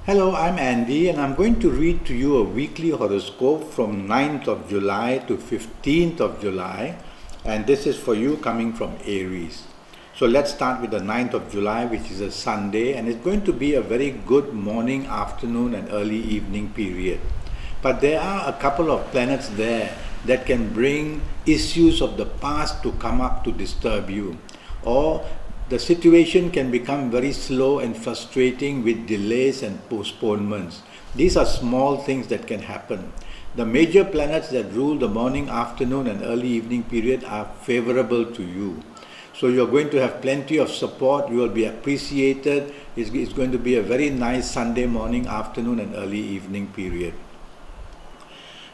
Hello, I'm Andy and I'm going to read to you a weekly horoscope from 9th of July to 15th of July, and this is for you coming from Aries. So let's start with the 9th of July, which is a Sunday, and it's going to be a very good morning, afternoon and early evening period. But there are a couple of planets there that can bring issues of the past to come up to disturb you, or the situation can become very slow and frustrating with delays and postponements. These are small things that can happen. The major planets that rule the morning, afternoon and early evening period are favorable to you. So you're going to have plenty of support, you will be appreciated. It's going to be a very nice Sunday morning, afternoon and early evening period.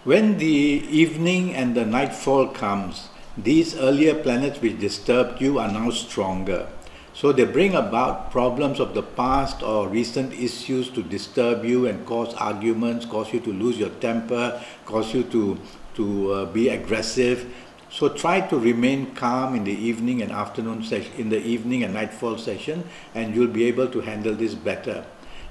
When the evening and the nightfall comes, these earlier planets which disturbed you are now stronger. So they bring about problems of the past or recent issues to disturb you and cause arguments, cause you to lose your temper, cause you to be aggressive. So try to remain calm in the evening and afternoon session, in the evening and nightfall session, and you'll be able to handle this better.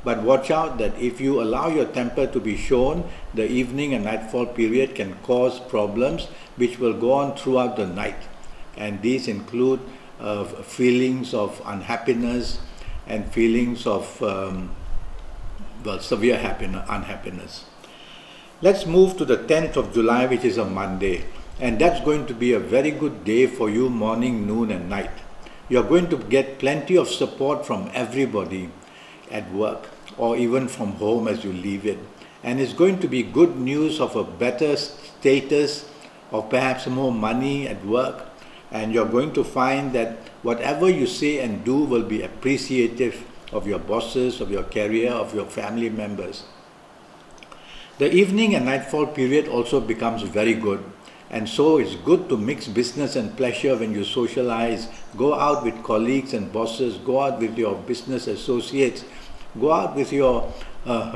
But watch out that if you allow your temper to be shown, the evening and nightfall period can cause problems which will go on throughout the night. And these include feelings of unhappiness and feelings of severe unhappiness. Let's move to the 10th of July, which is a Monday, and that's going to be a very good day for you morning, noon and night. You're going to get plenty of support from everybody at work or even from home as you leave it, and it's going to be good news of a better status, of perhaps more money at work. And you're going to find that whatever you say and do will be appreciative of your bosses, of your career, of your family members. The evening and nightfall period also becomes very good. And so it's good to mix business and pleasure when you socialize. Go out with colleagues and bosses, go out with your business associates, go out with your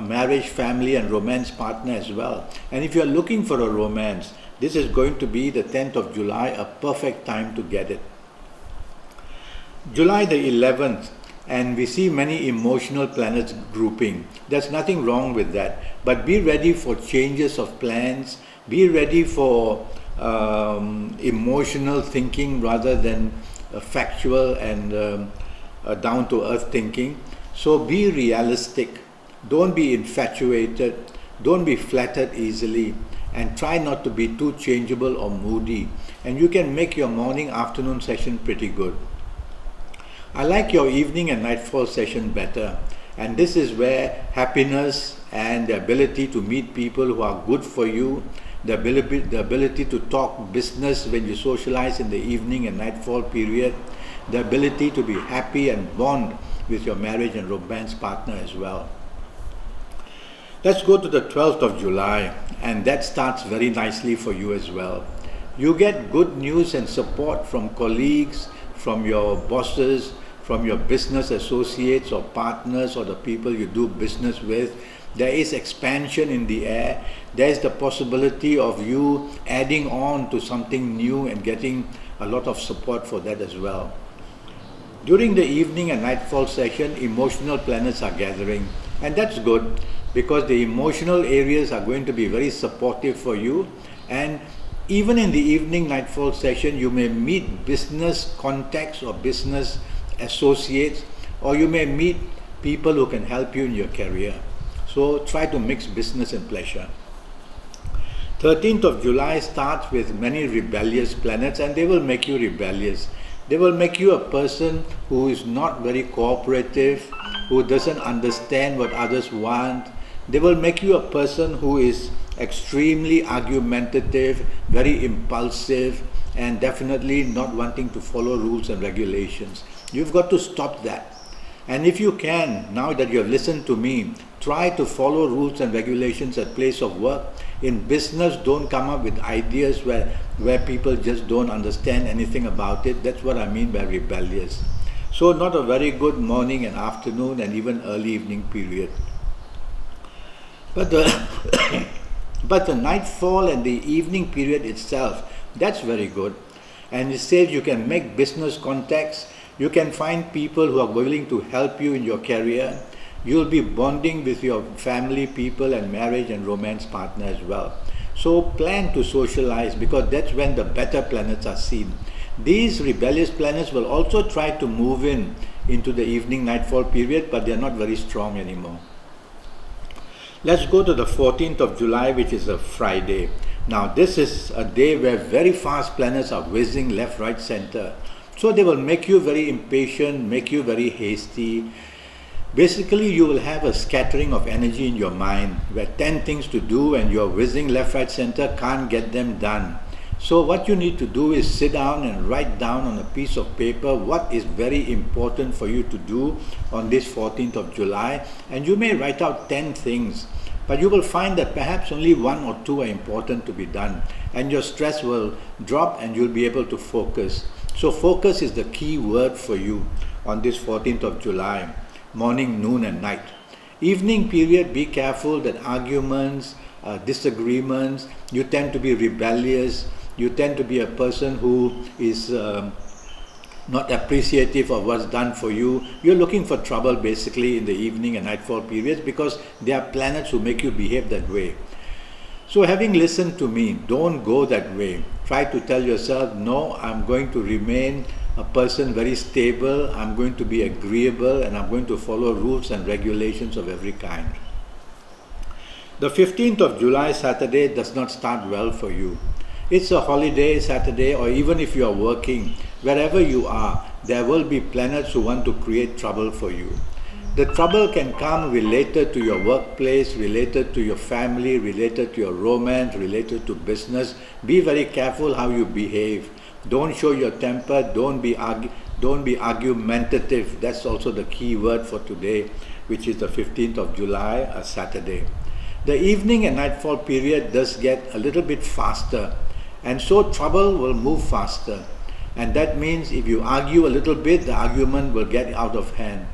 marriage, family and romance partner as well. And if you're looking for a romance, this is going to be the 10th of July, a perfect time to get it. July the 11th, and we see many emotional planets grouping. There's nothing wrong with that, but be ready for changes of plans, be ready for emotional thinking rather than factual and down-to-earth thinking. So be realistic, don't be infatuated, don't be flattered easily, and try not to be too changeable or moody, and you can make your morning afternoon session pretty good. I like your evening and nightfall session better, and this is where happiness and the ability to meet people who are good for you, the ability to talk business when you socialize in the evening and nightfall period, the ability to be happy and bond with your marriage and romance partner as well. Let's go to the 12th of July, and that starts very nicely for you as well. You get good news and support from colleagues, from your bosses, from your business associates or partners or the people you do business with. There is expansion in the air. There is the possibility of you adding on to something new and getting a lot of support for that as well. During the evening and nightfall session, emotional planets are gathering, and that's good, because the emotional areas are going to be very supportive for you. And even in the evening nightfall session, you may meet business contacts or business associates, or you may meet people who can help you in your career. So try to mix business and pleasure. 13th of July starts with many rebellious planets, and they will make you rebellious. They will make you a person who is not very cooperative, who doesn't understand what others want. They will make you a person who is extremely argumentative, very impulsive, and definitely not wanting to follow rules and regulations. You've got to stop that. And if you can, now that you have listened to me, try to follow rules and regulations at place of work. In business, don't come up with ideas where people just don't understand anything about it. That's what I mean by rebellious. So not a very good morning and afternoon and even early evening period. But the nightfall and the evening period itself, that's very good. And it says you can make business contacts, you can find people who are willing to help you in your career, You'll be bonding with your family, people, and marriage and romance partner as well. So plan to socialize, because that's when the better planets are seen. These rebellious planets will also try to move into the evening nightfall period, but they're not very strong anymore. Let's go to the 14th of July, which is a Friday. Now this is a day where very fast planets are whizzing left, right, center. So they will make you very impatient, make you very hasty. Basically, you will have a scattering of energy in your mind, where 10 things to do and you're whizzing left, right, center, can't get them done. So what you need to do is sit down and write down on a piece of paper what is very important for you to do on this 14th of July. And you may write out 10 things, but you will find that perhaps only 1 or 2 are important to be done. And your stress will drop and you'll be able to focus. So focus is the key word for you on this 14th of July. Morning, noon and night. Evening period, be careful that arguments, disagreements, you tend to be rebellious, you tend to be a person who is not appreciative of what's done for you. You're looking for trouble basically in the evening and nightfall periods, because there are planets who make you behave that way. So having listened to me, don't go that way. Try to tell yourself, no, I'm going to remain a person very stable, I'm going to be agreeable, and I'm going to follow rules and regulations of every kind. The 15th of July, Saturday, does not start well for you. It's a holiday Saturday, or even if you are working, wherever you are, there will be planets who want to create trouble for you. The trouble can come related to your workplace, related to your family, related to your romance, related to business. Be very careful how you behave. Don't show your temper, don't be argumentative. That's also the key word for today, which is the 15th of July, a Saturday. The evening and nightfall period does get a little bit faster, and so trouble will move faster. And that means if you argue a little bit, the argument will get out of hand.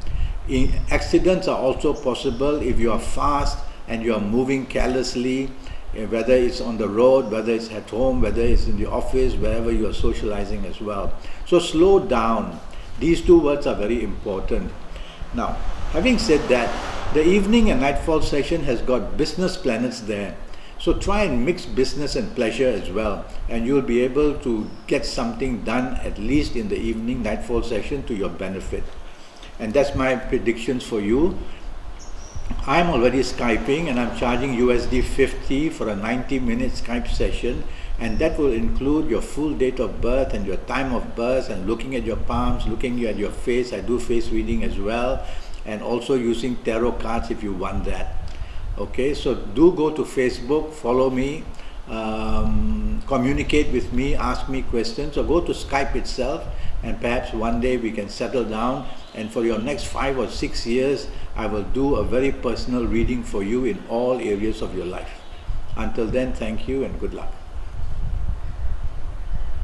Accidents are also possible if you are fast and you are moving carelessly, whether it's on the road, whether it's at home, whether it's in the office, wherever you are socializing as well. So slow down. These 2 words are very important. Now, having said that, the evening and nightfall session has got business planets there. So try and mix business and pleasure as well, and you'll be able to get something done at least in the evening nightfall session to your benefit. And that's my predictions for you. I'm already Skyping, and I'm charging USD 50 for a 90-minute Skype session, and that will include your full date of birth and your time of birth, and looking at your palms, looking at your face. I do face reading as well, and also using tarot cards if you want that. Okay, so do go to Facebook, follow me, communicate with me, ask me questions, or go to Skype itself, and perhaps one day we can settle down, and for your next 5 or 6 years I will do a very personal reading for you in all areas of your life. Until then, thank you and good luck.